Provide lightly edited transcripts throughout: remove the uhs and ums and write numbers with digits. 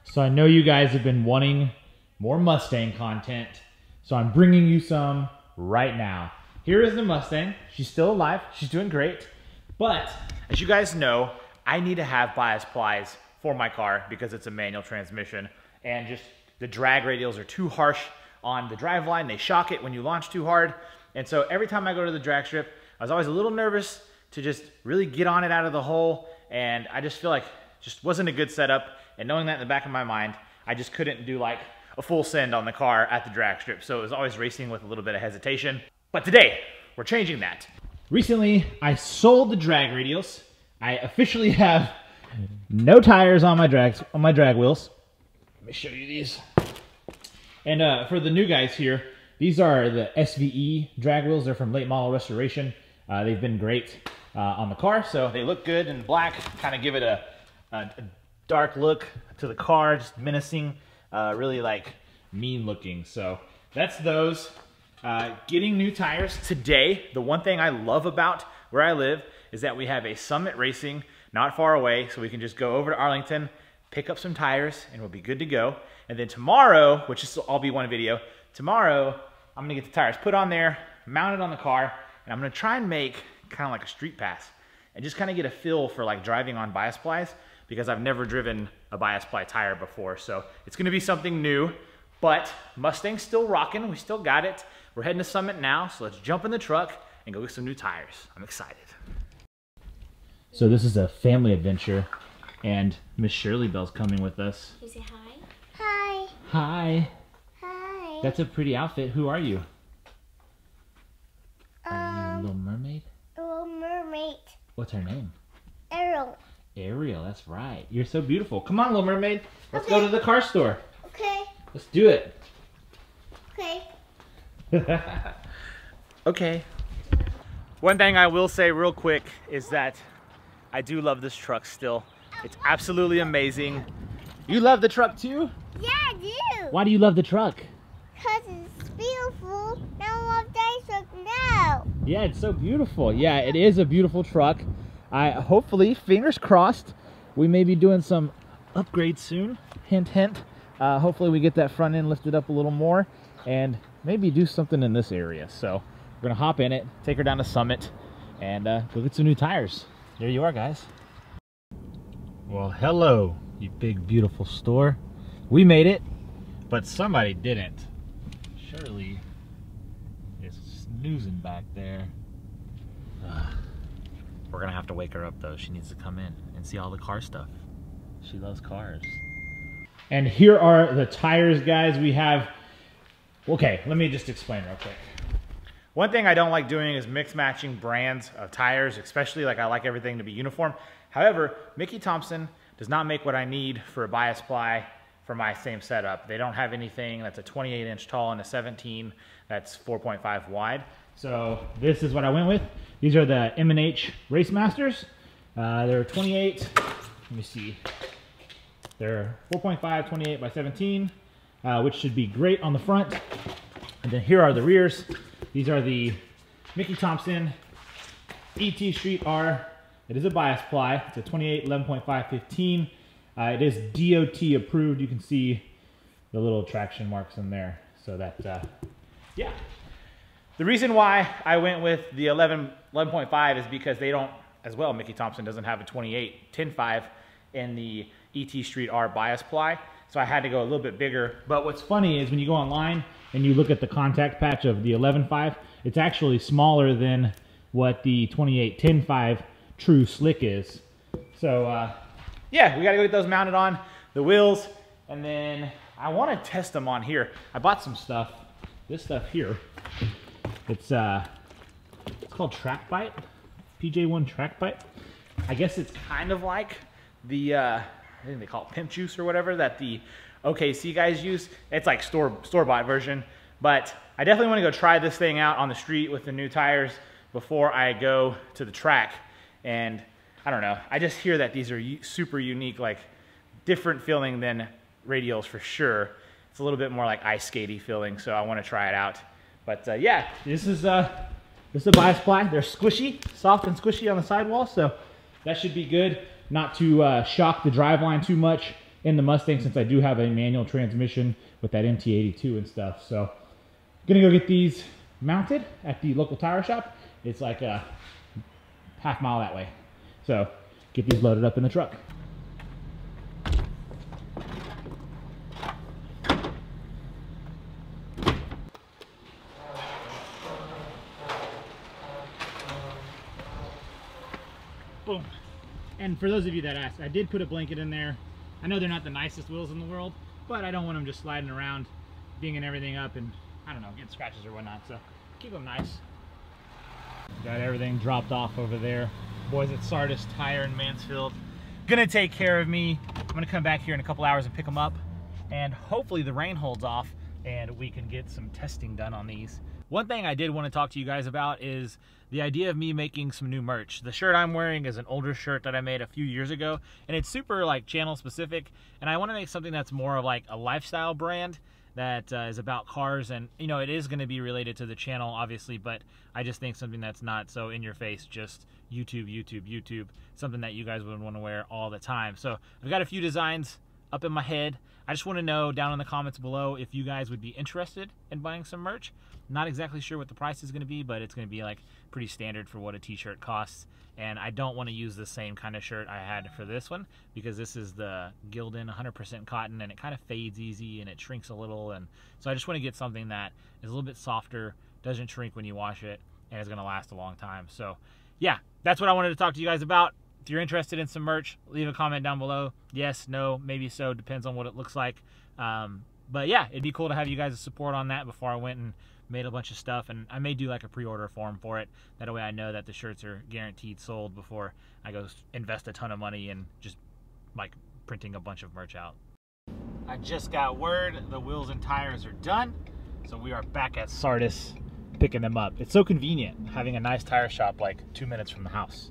So I know you guys have been wanting more Mustang content, so I'm bringing you some right now. Here is the Mustang. She's still alive. She's doing great. But as you guys know, I need to have bias plies for my car because it's a manual transmission, and just the drag radials are too harsh on the driveline. They shock it when you launch too hard. And so every time I go to the drag strip, I was always a little nervous to just really get on it out of the hole. And I just feel like it just wasn't a good setup. And knowing that in the back of my mind, I just couldn't do like a full send on the car at the drag strip. So it was always racing with a little bit of hesitation. But today, we're changing that. Recently, I sold the drag radials. I officially have no tires on my drag wheels. Let me show you these. And for the new guys here, these are the SVE drag wheels. They're from Late Model Restoration. They've been great on the car, so they look good in black. Kind of give it a dark look to the car, just menacing, really like mean looking. So that's those. Getting new tires today. The one thing I love about where I live is that we have a Summit Racing not far away, so we can just go over to Arlington, pick up some tires, and we'll be good to go. And then tomorrow, which is all be one video, tomorrow I'm gonna get the tires put on there, mounted on the car, and I'm gonna try and make kind of like a street pass and just kind of get a feel for like driving on bias plies, because I've never driven a bias ply tire before. So it's gonna be something new, but Mustang's still rocking. We still got it. We're heading to Summit now, so let's jump in the truck and go get some new tires. I'm excited. So this is a family adventure, and Miss Shirley Bell's coming with us. Can you say hi? Hi. Hi. Hi. That's a pretty outfit. Who are you? Are you a little mermaid? Little mermaid. What's her name? Ariel. Ariel, that's right. You're so beautiful. Come on, little mermaid. Let's Okay. go to the car store. Okay. Let's do it. Okay. Okay. One thing I will say real quick is that I do love this truck still. It's absolutely amazing. You love the truck too? Yeah, I do. Why do you love the truck? Because it's beautiful. Now I love that truck now. Yeah, it's so beautiful. Yeah, it is a beautiful truck. Hopefully, fingers crossed, we may be doing some upgrades soon. Hint, hint. Hopefully we get that front end lifted up a little more and maybe do something in this area. So we're gonna hop in it, take her down to Summit, and go get some new tires. There you are, guys. Well, hello, you big, beautiful store. We made it, but somebody didn't. Shirley is snoozing back there. We're gonna have to wake her up though. She needs to come in and see all the car stuff. She loves cars. And here are the tires, guys. We have, okay, let me just explain real quick. One thing I don't like doing is mix matching brands of tires, especially like I like everything to be uniform. However, Mickey Thompson does not make what I need for a bias ply for my same setup. They don't have anything that's a 28-inch tall and a 17 that's 4.5 wide. So this is what I went with. These are the M&H Race Masters. They're 28, let me see. They're 4.5, 28 by 17, which should be great on the front. And then here are the rears. These are the Mickey Thompson ET Street R. It is a bias ply. It's a 28, 11.5, 15. It is DOT approved. You can see the little traction marks in there. So that, yeah. The reason why I went with the 11.5 is because they don't, as well, Mickey Thompson doesn't have a 28, 10.5 in the ET Street R bias ply. So I had to go a little bit bigger. But what's funny is when you go online and you look at the contact patch of the 11.5, it's actually smaller than what the 28, 10.5 true slick is. So yeah, we gotta go get those mounted on the wheels. And then I wanna test them on here. I bought some stuff, this stuff here. It's called Track Bite, PJ1 Track Bite. I guess it's kind of like the, I think they call it Pimp Juice or whatever that the OKC guys use. It's like store-bought version, but I definitely want to go try this thing out on the street with the new tires before I go to the track. And I don't know, I just hear that these are super unique, like different feeling than radials for sure. It's a little bit more like ice skatey feeling, so I want to try it out. But yeah, this is a bias ply. They're squishy, soft and squishy on the sidewall, so that should be good. Not to shock the driveline too much, in the Mustang since I do have a manual transmission with that MT82 and stuff. So gonna go get these mounted at the local tire shop. It's like a half mile that way. So get these loaded up in the truck. Boom. And for those of you that asked, I did put a blanket in there. I know they're not the nicest wheels in the world, but I don't want them just sliding around, dinging everything up and, I don't know, getting scratches or whatnot. So keep them nice. Got everything dropped off over there. Boys at Sardis Tire in Mansfield. Gonna take care of me. I'm gonna come back here in a couple hours and pick them up. And hopefully the rain holds off and we can get some testing done on these. One thing I did want to talk to you guys about is the idea of me making some new merch. The shirt I'm wearing is an older shirt that I made a few years ago, and it's super like channel specific, and I want to make something that's more of like a lifestyle brand that is about cars, and you know, it is going to be related to the channel obviously, but I just think something that's not so in your face, just YouTube, something that you guys would want to wear all the time. So I've got a few designs up in my head. I just want to know down in the comments below if you guys would be interested in buying some merch. Not exactly sure what the price is going to be, but it's going to be like pretty standard for what a t-shirt costs. And I don't want to use the same kind of shirt I had for this one, because this is the Gildan 100% cotton, and it kind of fades easy and it shrinks a little. And so I just want to get something that is a little bit softer, doesn't shrink when you wash it, and is going to last a long time. So yeah, that's what I wanted to talk to you guys about. If you're interested in some merch, leave a comment down below. Yes, no, maybe so, depends on what it looks like. But yeah, it'd be cool to have you guys' support on that before I went and made a bunch of stuff, and I may do like a pre-order form for it. That way I know that the shirts are guaranteed sold before I go invest a ton of money in just like printing a bunch of merch out. I just got word the wheels and tires are done, so we are back at Sardis picking them up. It's so convenient having a nice tire shop like 2 minutes from the house.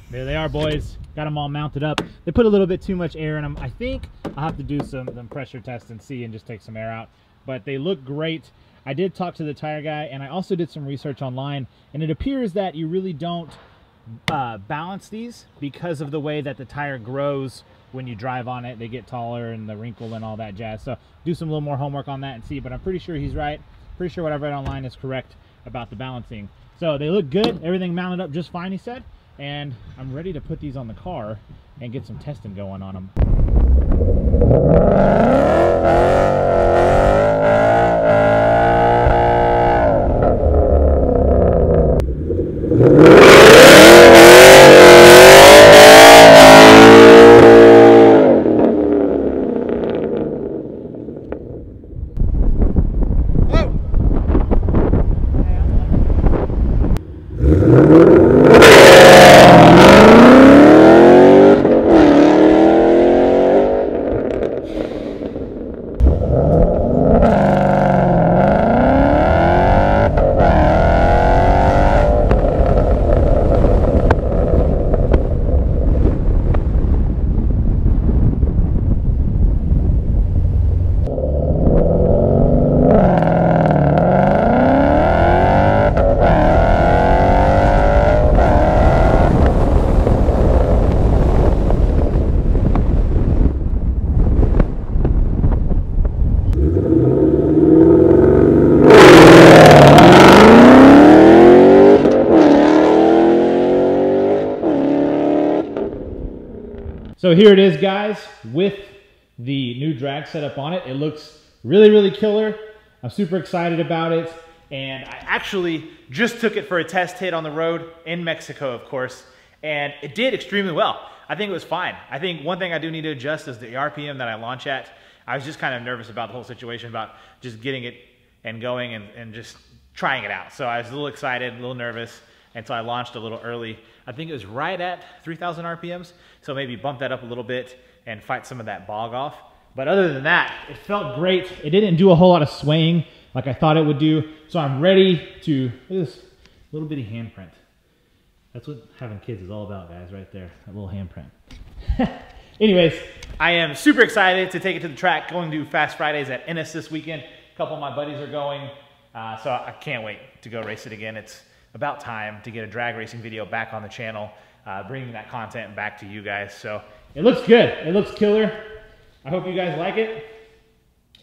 There they are, boys. Got them all mounted up. They put a little bit too much air in them. I think I'll have to do some pressure tests and see and just take some air out. But they look great. I did talk to the tire guy, and I also did some research online, and it appears that you really don't balance these because of the way that the tire grows when you drive on it. They get taller and the wrinkle and all that jazz. So do some little more homework on that and see, but I'm pretty sure he's right. Pretty sure what I've read online is correct about the balancing. So they look good. Everything mounted up just fine, he said. And I'm ready to put these on the car and get some testing going on them. So here it is, guys, with the new drag setup on it. It looks really, really killer. I'm super excited about it. And I actually just took it for a test hit on the road in Mexico, of course, and it did extremely well. I think it was fine. I think one thing I do need to adjust is the RPM that I launch at. I was just kind of nervous about the whole situation, about just getting it and going and just trying it out. So I was a little excited, a little nervous, and so I launched a little early. I think it was right at 3,000 RPMs, so maybe bump that up a little bit and fight some of that bog off. But other than that, it felt great. It didn't do a whole lot of swaying like I thought it would do. So I'm ready to, look at this little bitty handprint. That's what having kids is all about, guys, right there, that little handprint. Anyways, I am super excited to take it to the track. Going to Fast Fridays at Ennis this weekend. A couple of my buddies are going, so I can't wait to go race it again. It's about time to get a drag racing video back on the channel. bringing that content back to you guys. So it looks good. It looks killer. I hope you guys like it.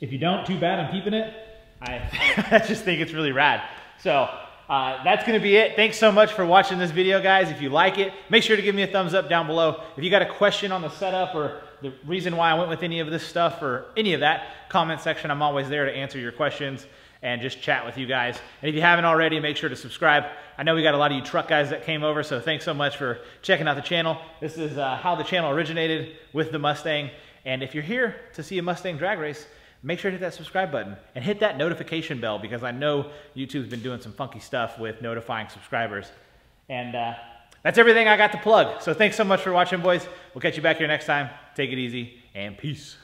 If you don't, too bad, I'm keeping it. I just think it's really rad. So that's going to be it. Thanks so much for watching this video, guys. If you like it, make sure to give me a thumbs up down below. If you got a question on the setup or the reason why I went with any of this stuff or any of that, comment section. I'm always there to answer your questions and just chat with you guys. And if you haven't already, make sure to subscribe. I know we got a lot of you truck guys that came over, so thanks so much for checking out the channel. This is how the channel originated with the Mustang. And if you're here to see a Mustang drag race, make sure to hit that subscribe button and hit that notification bell, because I know YouTube's been doing some funky stuff with notifying subscribers. And that's everything I got to plug. So thanks so much for watching, boys. We'll catch you back here next time. Take it easy and peace.